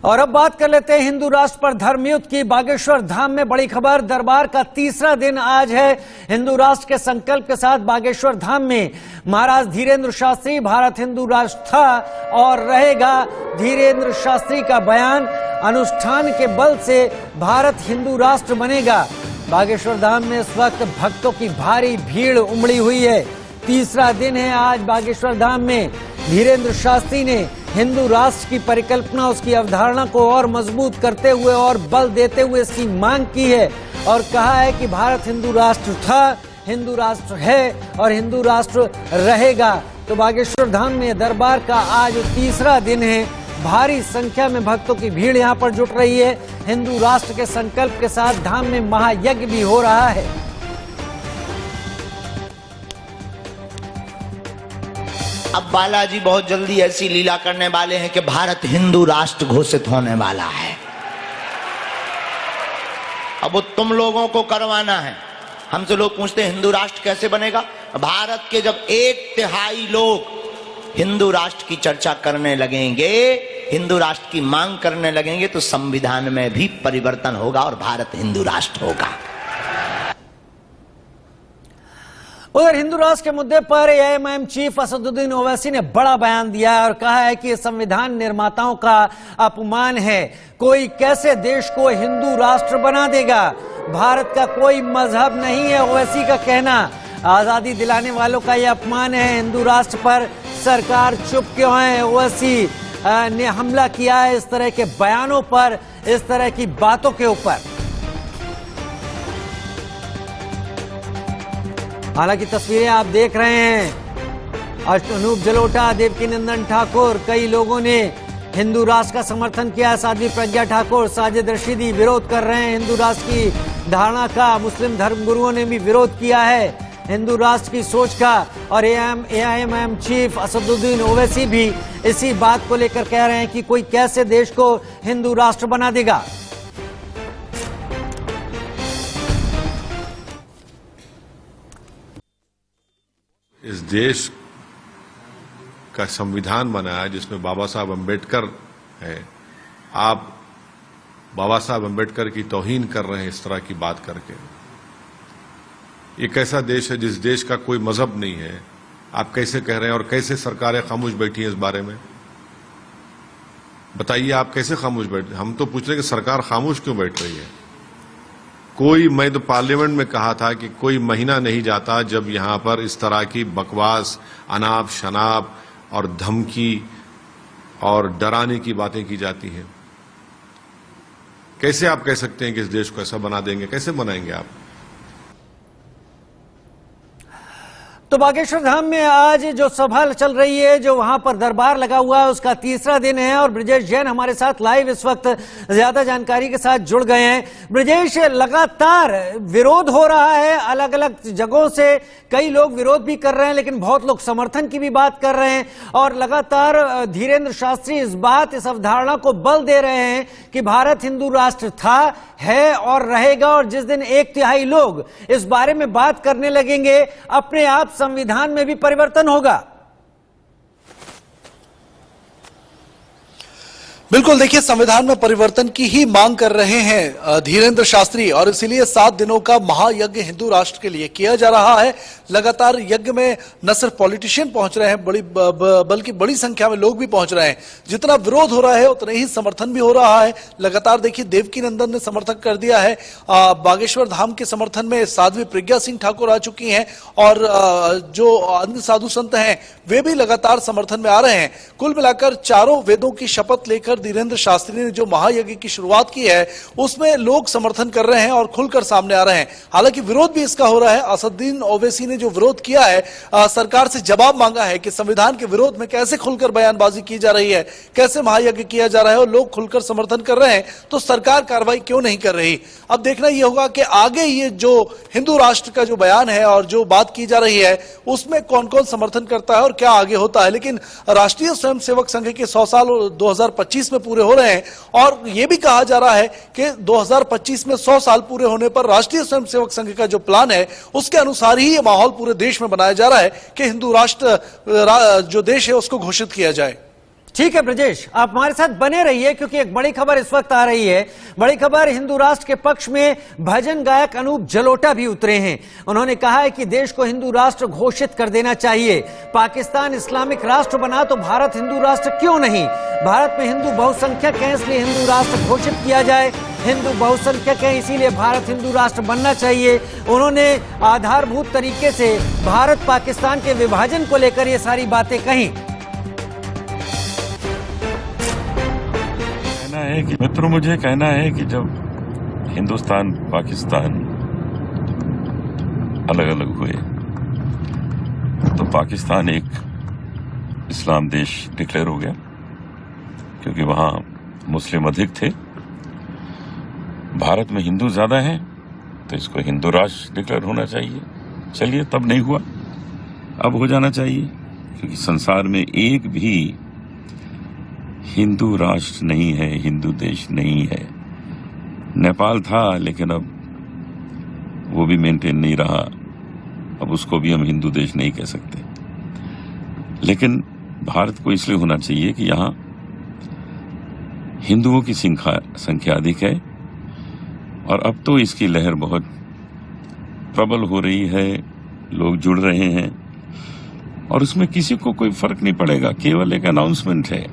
और अब बात कर लेते हैं हिंदू राष्ट्र पर धर्मयुद्ध की। बागेश्वर धाम में बड़ी खबर, दरबार का तीसरा दिन आज है। हिंदू राष्ट्र के संकल्प के साथ बागेश्वर धाम में महाराज धीरेन्द्र शास्त्री, भारत हिंदू राष्ट्र था और रहेगा धीरेन्द्र शास्त्री का बयान, अनुष्ठान के बल से भारत हिंदू राष्ट्र बनेगा। बागेश्वर धाम में इस वक्त भक्तों की भारी भीड़ उमड़ी हुई है। तीसरा दिन है आज बागेश्वर धाम में। धीरेन्द्र शास्त्री ने हिंदू राष्ट्र की परिकल्पना, उसकी अवधारणा को और मजबूत करते हुए और बल देते हुए इसकी मांग की है और कहा है कि भारत हिंदू राष्ट्र था, हिंदू राष्ट्र है और हिंदू राष्ट्र रहेगा। तो बागेश्वर धाम में दरबार का आज तीसरा दिन है। भारी संख्या में भक्तों की भीड़ यहाँ पर जुट रही है। हिंदू राष्ट्र के संकल्प के साथ धाम में महायज्ञ भी हो रहा है। अब बालाजी बहुत जल्दी ऐसी लीला करने वाले हैं कि भारत हिंदू राष्ट्र घोषित होने वाला है। अब वो तुम लोगों को करवाना है। हमसे लोग पूछते हैं हिंदू राष्ट्र कैसे बनेगा। भारत के जब 1/3 लोग हिंदू राष्ट्र की चर्चा करने लगेंगे, हिंदू राष्ट्र की मांग करने लगेंगे, तो संविधान में भी परिवर्तन होगा और भारत हिंदू राष्ट्र होगा। उधर हिंदू राष्ट्र के मुद्दे पर एआईएमआईएम चीफ असदुद्दीन ओवैसी ने बड़ा बयान दिया है और कहा है कि संविधान निर्माताओं का अपमान है। कोई कैसे देश को हिंदू राष्ट्र बना देगा। भारत का कोई मजहब नहीं है, ओवैसी का कहना। आजादी दिलाने वालों का यह अपमान है। हिंदू राष्ट्र पर सरकार चुप क्यों है। ओवैसी ने हमला किया है इस तरह के बयानों पर, इस तरह की बातों के ऊपर। हालांकि तस्वीरें आप देख रहे हैं, अनूप जलोटा, देवकीनंदन ठाकुर, कई लोगों ने हिंदू राष्ट्र का समर्थन किया। साध्वी प्रज्ञा ठाकुर, साजिद रशीदी विरोध कर रहे हैं हिंदू राष्ट्र की धारणा का। मुस्लिम धर्मगुरुओं ने भी विरोध किया है हिंदू राष्ट्र की सोच का। और एआईएमआईएम चीफ असदुद्दीन ओवैसी भी इसी बात को लेकर कह रहे हैं कि कोई कैसे देश को हिंदू राष्ट्र बना देगा। इस देश का संविधान बना है जिसमें बाबा साहब अम्बेडकर है। आप बाबा साहब अम्बेडकर की तौहीन कर रहे हैं इस तरह की बात करके। ये कैसा देश है जिस देश का कोई मजहब नहीं है। आप कैसे कह रहे हैं और कैसे सरकारें खामोश बैठी हैं इस बारे में? बताइए, आप कैसे खामोश बैठ। हम तो पूछ रहे हैं कि सरकार खामोश क्यों बैठ रही है। मैं तो पार्लियामेंट में कहा था कि कोई महीना नहीं जाता जब यहां पर इस तरह की बकवास, अनाप शनाप और धमकी और डराने की बातें की जाती हैं। कैसे आप कह सकते हैं कि इस देश को ऐसा बना देंगे? कैसे बनाएंगे आप? तो बागेश्वर धाम में आज जो सभा चल रही है, जो वहां पर दरबार लगा हुआ है, उसका तीसरा दिन है और ब्रजेश जैन हमारे साथ लाइव इस वक्त ज्यादा जानकारी के साथ जुड़ गए हैं। ब्रजेश, लगातार विरोध हो रहा है अलग अलग जगहों से। कई लोग विरोध भी कर रहे हैं लेकिन बहुत लोग समर्थन की भी बात कर रहे हैं और लगातार धीरेन्द्र शास्त्री इस अवधारणा को बल दे रहे हैं कि भारत हिंदू राष्ट्र था, है और रहेगा। और जिस दिन 1/3 लोग इस बारे में बात करने लगेंगे, अपने आप संविधान में भी परिवर्तन होगा। बिल्कुल, देखिए, संविधान में परिवर्तन की ही मांग कर रहे हैं धीरेन्द्र शास्त्री और इसीलिए 7 दिनों का महायज्ञ हिंदू राष्ट्र के लिए किया जा रहा है। लगातार यज्ञ में न सिर्फ पॉलिटिशियन पहुंच रहे हैं, बल्कि बड़ी संख्या में लोग भी पहुंच रहे हैं। जितना विरोध हो रहा है उतना ही समर्थन भी हो रहा है। लगातार देखिए, देवकीनंदन ने समर्थन कर दिया है। बागेश्वर धाम के समर्थन में साध्वी प्रज्ञा सिंह ठाकुर आ चुकी हैं और जो अन्य साधु संत हैं वे भी लगातार समर्थन में आ रहे हैं। कुल मिलाकर चारों वेदों की शपथ लेकर धीरेन्द्र शास्त्री ने जो महायज्ञ की शुरुआत की है उसमें लोग समर्थन कर रहे हैं और खुलकर सामने आ रहे हैं। हालांकि विरोध भी इसका हो रहा है। असदुद्दीन ओवैसी ने जो विरोध किया है, सरकार से जवाब मांगा है कि संविधान के विरोध में कैसे खुलकर बयानबाजी की जा रही है, कैसे महायज्ञ किया जा रहा है और लोग खुलकर समर्थन कर रहे हैं, तो सरकार कार्रवाई क्यों नहीं कर रही। अब देखना यह होगा कि आगे ये जो हिंदू राष्ट्र का जो बयान है और जो बात की जा रही है उसमें कौन कौन समर्थन करता है और क्या आगे होता है। लेकिन राष्ट्रीय स्वयंसेवक संघ के 100 साल 2025 में पूरे हो रहे हैं और यह भी कहा जा रहा है कि 2025 में 100 साल पूरे होने पर राष्ट्रीय स्वयंसेवक संघ का जो प्लान है उसके अनुसार ही यह माहौल पूरे देश में बनाया जा रहा है कि हिंदू राष्ट्र जो देश है उसको घोषित किया जाए। ठीक है ब्रजेश, आप हमारे साथ बने रहिए क्योंकि एक बड़ी खबर इस वक्त आ रही है। बड़ी खबर, हिंदू राष्ट्र के पक्ष में भजन गायक अनूप जलोटा भी उतरे हैं। उन्होंने कहा है कि देश को हिंदू राष्ट्र घोषित कर देना चाहिए। पाकिस्तान इस्लामिक राष्ट्र बना तो भारत हिंदू राष्ट्र क्यों नहीं? भारत में हिंदू बहुसंख्यक हैं इसलिए हिंदू राष्ट्र घोषित किया जाए। हिंदू बहुसंख्यक हैं इसीलिए भारत हिंदू राष्ट्र बनना चाहिए। उन्होंने आधारभूत तरीके से भारत पाकिस्तान के विभाजन को लेकर ये सारी बातें कही। है कि मित्रों, मुझे कहना है कि जब हिंदुस्तान पाकिस्तान अलग अलग हुए तो पाकिस्तान एक इस्लाम देश डिक्लेयर हो गया क्योंकि वहां मुस्लिम अधिक थे। भारत में हिंदू ज्यादा हैं तो इसको हिंदू राष्ट्र डिक्लेयर होना चाहिए। चलिए, तब नहीं हुआ, अब हो जाना चाहिए क्योंकि संसार में एक भी हिंदू राष्ट्र नहीं है, हिंदू देश नहीं है। नेपाल था लेकिन अब वो भी मेंटेन नहीं रहा, अब उसको भी हम हिंदू देश नहीं कह सकते। लेकिन भारत को इसलिए होना चाहिए कि यहाँ हिंदुओं की संख्या अधिक है और अब तो इसकी लहर बहुत प्रबल हो रही है, लोग जुड़ रहे हैं और उसमें किसी को कोई फर्क नहीं पड़ेगा, केवल एक अनाउंसमेंट है।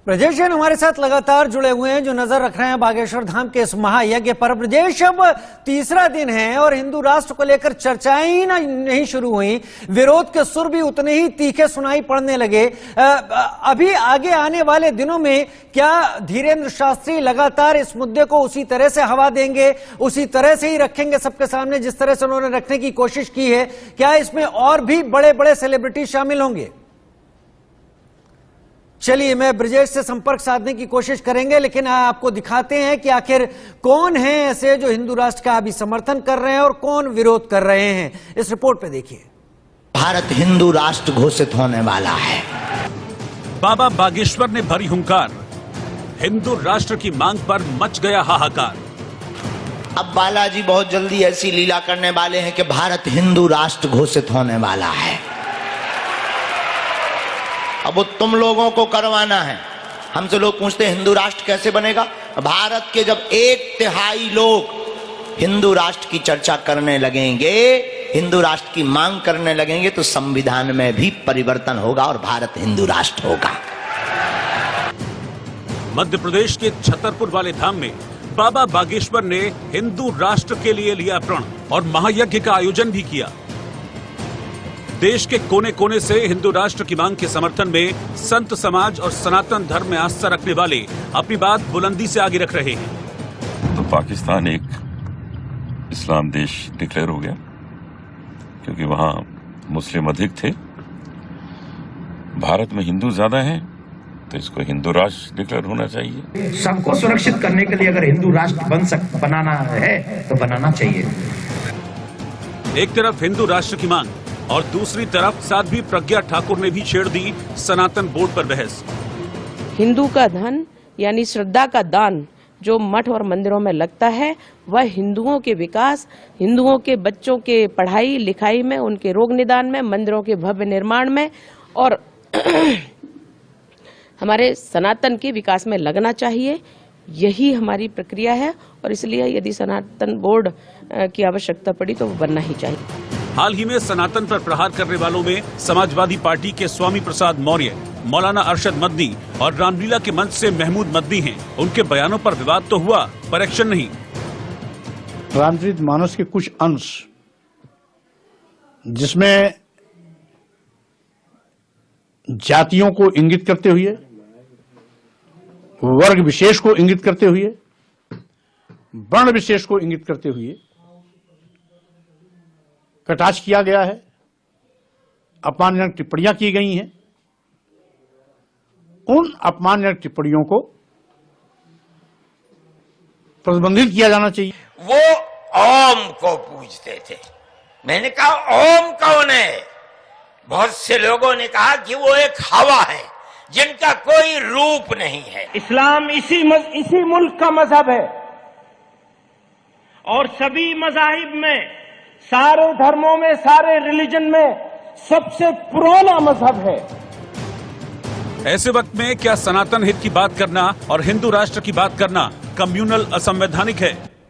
ब्रजेश जैन हमारे साथ लगातार जुड़े हुए हैं जो नजर रख रहे हैं बागेश्वर धाम के इस महायज्ञ पर। ब्रजेश, अब तीसरा दिन है और हिंदू राष्ट्र को लेकर चर्चाएं ही नहीं शुरू हुई, विरोध के सुर भी उतने ही तीखे सुनाई पड़ने लगे। अभी आगे आने वाले दिनों में क्या धीरेन्द्र शास्त्री लगातार इस मुद्दे को उसी तरह से हवा देंगे, उसी तरह से ही रखेंगे सबके सामने जिस तरह से उन्होंने रखने की कोशिश की है? क्या इसमें और भी बड़े बड़े सेलिब्रिटी शामिल होंगे? चलिए, मैं ब्रजेश से संपर्क साधने की कोशिश करेंगे, लेकिन आपको दिखाते हैं कि आखिर कौन है ऐसे जो हिंदू राष्ट्र का अभी समर्थन कर रहे हैं और कौन विरोध कर रहे हैं। इस रिपोर्ट पे देखिए। भारत हिंदू राष्ट्र घोषित होने वाला है। बाबा बागेश्वर ने भरी हुंकार, हिंदू राष्ट्र की मांग पर मच गया हाहाकार। अब बालाजी बहुत जल्दी ऐसी लीला करने वाले हैं कि भारत हिंदू राष्ट्र घोषित होने वाला है। अब वो तुम लोगों को करवाना है। हमसे लोग पूछते हैं हिंदू राष्ट्र कैसे बनेगा? भारत के जब 1/3 लोग हिंदू राष्ट्र की चर्चा करने लगेंगे, हिंदू राष्ट्र की मांग करने लगेंगे तो संविधान में भी परिवर्तन होगा और भारत हिंदू राष्ट्र होगा। मध्य प्रदेश के छतरपुर वाले धाम में बाबा बागेश्वर ने हिंदू राष्ट्र के लिए लिया प्रण और महायज्ञ का आयोजन भी किया। देश के कोने कोने से हिंदू राष्ट्र की मांग के समर्थन में संत समाज और सनातन धर्म में आस्था रखने वाले अपनी बात बुलंदी से आगे रख रहे हैं। तो पाकिस्तान एक इस्लाम देश डिक्लेयर हो गया क्योंकि वहां मुस्लिम अधिक थे। भारत में हिंदू ज्यादा हैं तो इसको हिंदू राष्ट्र डिक्लेयर होना चाहिए। सबको सुरक्षित करने के लिए अगर हिंदू राष्ट्र बनाना है तो बनाना चाहिए। एक तरफ हिंदू राष्ट्र की मांग और दूसरी तरफ साध्वी प्रज्ञा ठाकुर ने भी छेड़ दी सनातन बोर्ड पर बहस। हिंदू का धन यानी श्रद्धा का दान जो मठ और मंदिरों में लगता है वह हिंदुओं के विकास, हिंदुओं के बच्चों के पढ़ाई लिखाई में, उनके रोग निदान में, मंदिरों के भव्य निर्माण में और हमारे सनातन के विकास में लगना चाहिए। यही हमारी प्रक्रिया है और इसलिए यदि सनातन बोर्ड की आवश्यकता पड़ी तो वो बनना ही चाहिए। हाल ही में सनातन पर प्रहार करने वालों में समाजवादी पार्टी के स्वामी प्रसाद मौर्य, मौलाना अरशद मदनी और रामलीला के मंच से महमूद मदनी हैं। उनके बयानों पर विवाद तो हुआ पर एक्शन नहीं। रामचरितमानस के कुछ अंश जिसमें जातियों को इंगित करते हुए, वर्ग विशेष को इंगित करते हुए, वर्ण विशेष को इंगित करते हुए कटाक्ष किया गया है, अपमानजनक टिप्पणियां की गई हैं। उन अपमानजनक टिप्पणियों को प्रतिबंधित किया जाना चाहिए। वो ओम को पूजते थे। मैंने कहा ओम कौन है? बहुत से लोगों ने कहा कि वो एक हवा है जिनका कोई रूप नहीं है। इस्लाम इसी मुल्क का मजहब है और सभी मजाहिब में, सारे धर्मों में, सारे रिलीजन में सबसे पुराना मजहब है। ऐसे वक्त में क्या सनातन हित की बात करना और हिंदू राष्ट्र की बात करना कम्युनल असंवैधानिक है?